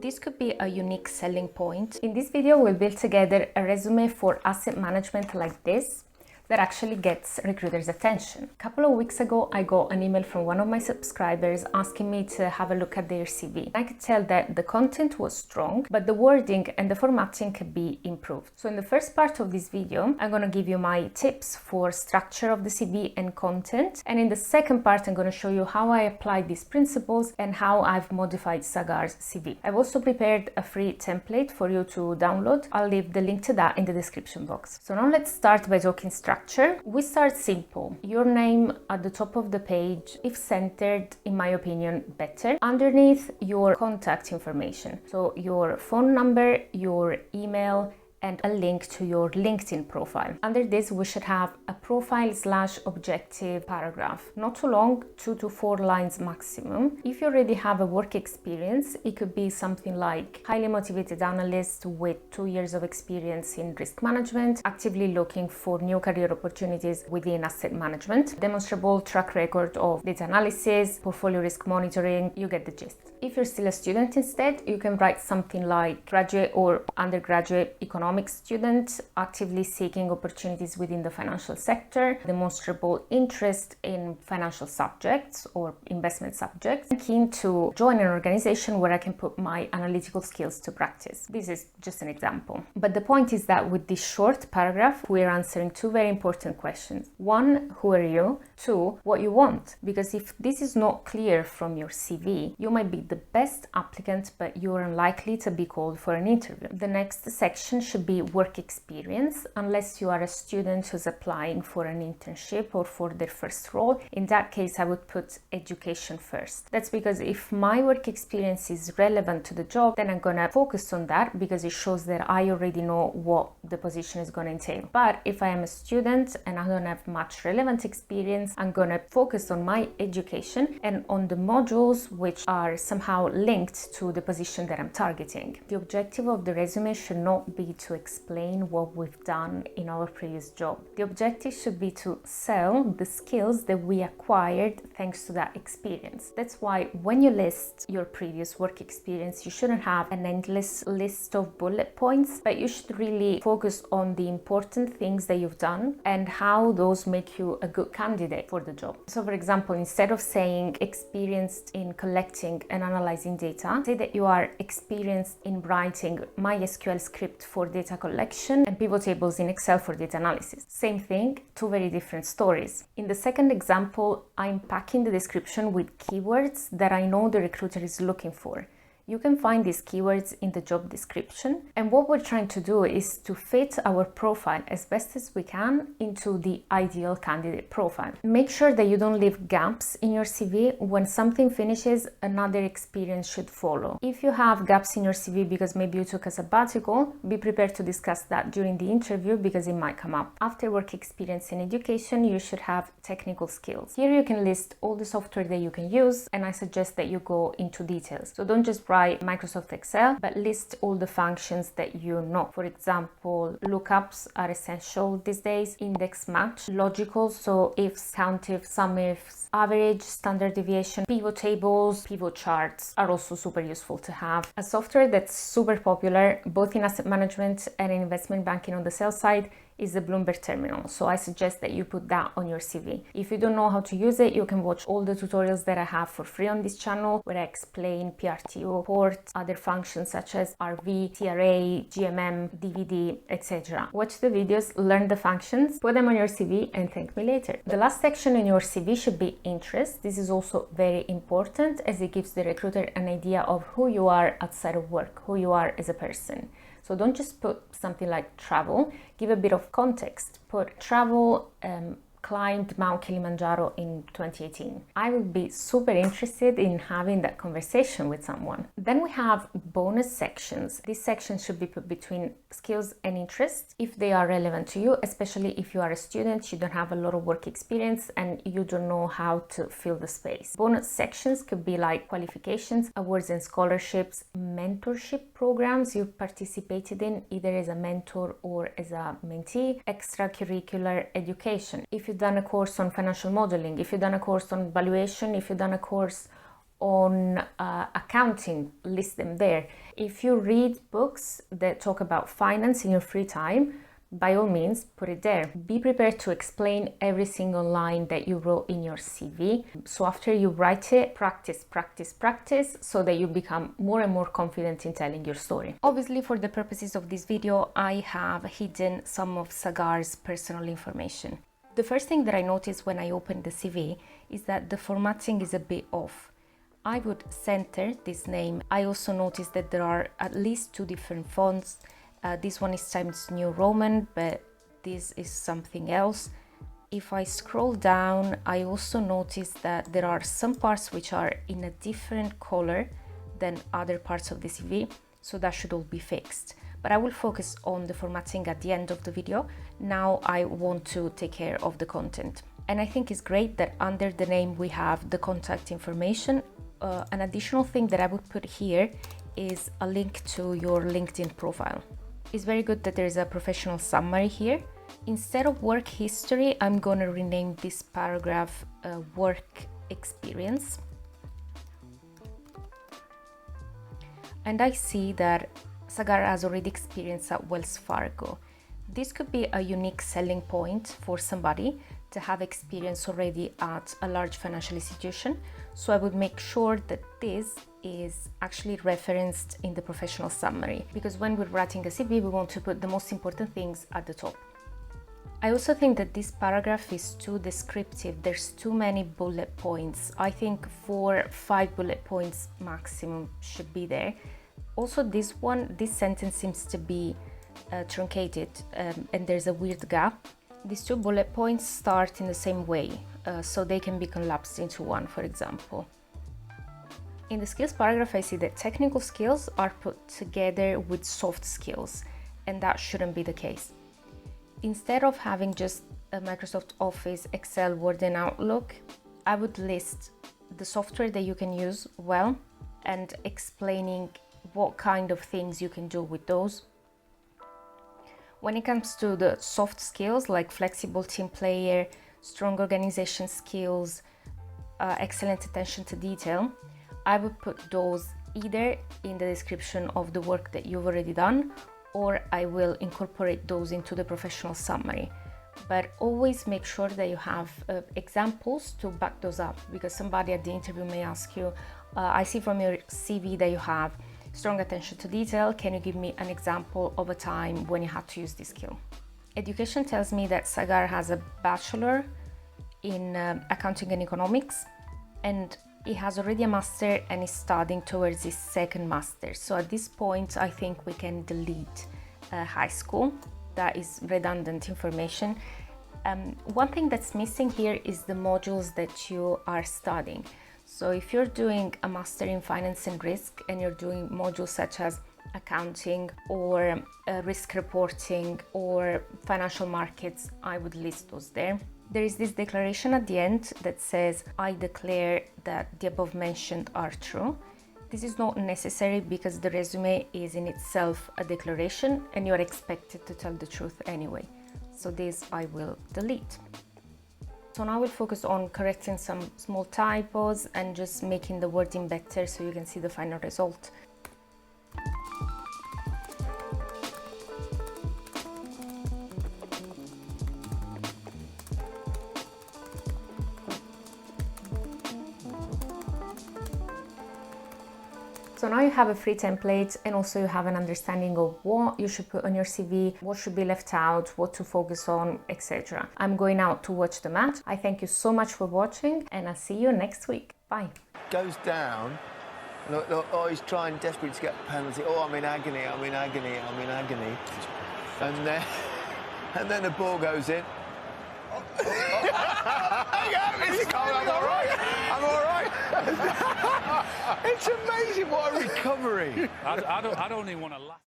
This could be a unique selling point. In this video, we'll build together a resume for asset management like this that actually gets recruiters' attention. A couple of weeks ago, I got an email from one of my subscribers asking me to have a look at their CV. I could tell that the content was strong, but the wording and the formatting could be improved. So in the first part of this video, I'm going to give you my tips for structure of the CV and content. And in the second part, I'm going to show you how I applied these principles and how I've modified Sagar's CV. I've also prepared a free template for you to download. I'll leave the link to that in the description box. So now let's start by talking structure. We start simple. Your name at the top of the page, if centered, in my opinion, better. Underneath, your contact information. So your phone number, your email, and a link to your LinkedIn profile. Under this, we should have a profile/objective paragraph. Not too long, 2 to 4 lines maximum. If you already have a work experience, it could be something like highly motivated analyst with 2 years of experience in risk management, actively looking for new career opportunities within asset management, demonstrable track record of data analysis, portfolio risk monitoring, you get the gist. If you're still a student instead, you can write something like graduate or undergraduate economics student, actively seeking opportunities within the financial sector, demonstrable interest in financial subjects or investment subjects, and keen to join an organization where I can put my analytical skills to practice. This is just an example. But the point is that with this short paragraph, we're answering 2 very important questions. 1, who are you? 2, what you want. Because if this is not clear from your CV, you might be the best applicant, but you're unlikely to be called for an interview. The next section should be work experience, unless you are a student who's applying for an internship or for their first role. In that case, I would put education first. That's because if my work experience is relevant to the job, then I'm gonna focus on that because it shows that I already know what the position is gonna entail. But if I am a student and I don't have much relevant experience, I'm gonna focus on my education and on the modules which are somehow linked to the position that I'm targeting. The objective of the resume should not be to explain what we've done in our previous job. The objective should be to sell the skills that we acquired thanks to that experience. That's why when you list your previous work experience, you shouldn't have an endless list of bullet points, but you should really focus on the important things that you've done and how those make you a good candidate for the job. So for example, instead of saying experienced in collecting and analyzing data, say that you are experienced in writing MySQL script for data collection and pivot tables in Excel for data analysis. Same thing, 2 very different stories. In the second example, I'm packing the description with keywords that I know the recruiter is looking for. You can find these keywords in the job description. And what we're trying to do is to fit our profile as best as we can into the ideal candidate profile. Make sure that you don't leave gaps in your CV. When something finishes, another experience should follow. If you have gaps in your CV because maybe you took a sabbatical, be prepared to discuss that during the interview because it might come up. After work experience in education, you should have technical skills. Here you can list all the software that you can use, and I suggest that you go into details. So don't just write Microsoft Excel, but list all the functions that you know. For example, lookups are essential these days, index match, logical, so ifs, countifs, sum ifs, average, standard deviation, pivot tables, pivot charts are also super useful to have. A software that's super popular both in asset management and in investment banking on the sell side is the Bloomberg terminal. So I suggest that you put that on your CV. If you don't know how to use it, you can watch all the tutorials that I have for free on this channel where I explain PRTO, port, other functions such as RV, TRA, GMM, DVD, etc. Watch the videos, learn the functions, put them on your CV and thank me later. The last section in your CV should be interest. This is also very important as it gives the recruiter an idea of who you are outside of work, who you are as a person. So don't just put something like travel, give a bit of context. Put travel, climbed Mount Kilimanjaro in 2018. I would be super interested in having that conversation with someone. Then we have bonus sections. These sections should be put between skills and interests if they are relevant to you, especially if you are a student, you don't have a lot of work experience and you don't know how to fill the space. Bonus sections could be like qualifications, awards and scholarships, mentorship programs you've participated in either as a mentor or as a mentee, extracurricular education. If you've done a course on financial modeling, if you've done a course on valuation, if you've done a course on accounting, list them there. If you read books that talk about finance in your free time, by all means, put it there. Be prepared to explain every single line that you wrote in your CV. So after you write it, practice, practice, practice, so that you become more and more confident in telling your story. Obviously, for the purposes of this video, I have hidden some of Sagar's personal information. The first thing that I noticed when I opened the CV is that the formatting is a bit off. I would center this name. I also noticed that there are at least 2 different fonts. This one is Times New Roman, but this is something else. If I scroll down, I also notice that there are some parts which are in a different color than other parts of the CV, so that should all be fixed. But I will focus on the formatting at the end of the video. Now I want to take care of the content. And I think it's great that under the name we have the contact information. An additional thing that I would put here is a link to your LinkedIn profile. It's very good that there's a professional summary here. Instead of work history, I'm going to rename this paragraph work experience. And I see that Sagar has already experienced at Wells Fargo. This could be a unique selling point for somebody to have experience already at a large financial institution. So I would make sure that this is actually referenced in the professional summary, because when we're writing a CV, we want to put the most important things at the top. I also think that this paragraph is too descriptive. There's too many bullet points. I think 4 or 5 bullet points maximum should be there. Also, this sentence seems to be truncated and there's a weird gap. These 2 bullet points start in the same way, so they can be collapsed into one, for example. In the skills paragraph, I see that technical skills are put together with soft skills, and that shouldn't be the case. Instead of having just a Microsoft Office, Excel, Word, and Outlook, I would list the software that you can use well and explaining what kind of things you can do with those. When it comes to the soft skills like flexible team player, strong organization skills, excellent attention to detail, I would put those either in the description of the work that you've already done, or I will incorporate those into the professional summary. But always make sure that you have examples to back those up, because somebody at the interview may ask you, I see from your CV that you have strong attention to detail. Can you give me an example of a time when you had to use this skill? Education tells me that Sagar has a bachelor in accounting and economics, and he has already a master and is studying towards his 2nd master. So at this point, I think we can delete high school. That is redundant information. One thing that's missing here is the modules that you are studying. So if you're doing a master in finance and risk and you're doing modules such as accounting or risk reporting or financial markets, I would list those there. There is this declaration at the end that says, I declare that the above mentioned are true. This is not necessary because the resume is in itself a declaration and you're expected to tell the truth anyway. So this I will delete. So now we'll focus on correcting some small typos and just making the wording better so you can see the final result. So now you have a free template, and also you have an understanding of what you should put on your CV, what should be left out, what to focus on, etc. I'm going out to watch the match. I thank you so much for watching, and I'll see you next week. Bye. Goes down. Look, oh, he's trying desperately to get the penalty. Oh, I'm in agony, I'm in agony, I'm in agony. And then the ball goes in. I'm all right. I'm all right. It's amazing what a recovery. I don't even want to laugh.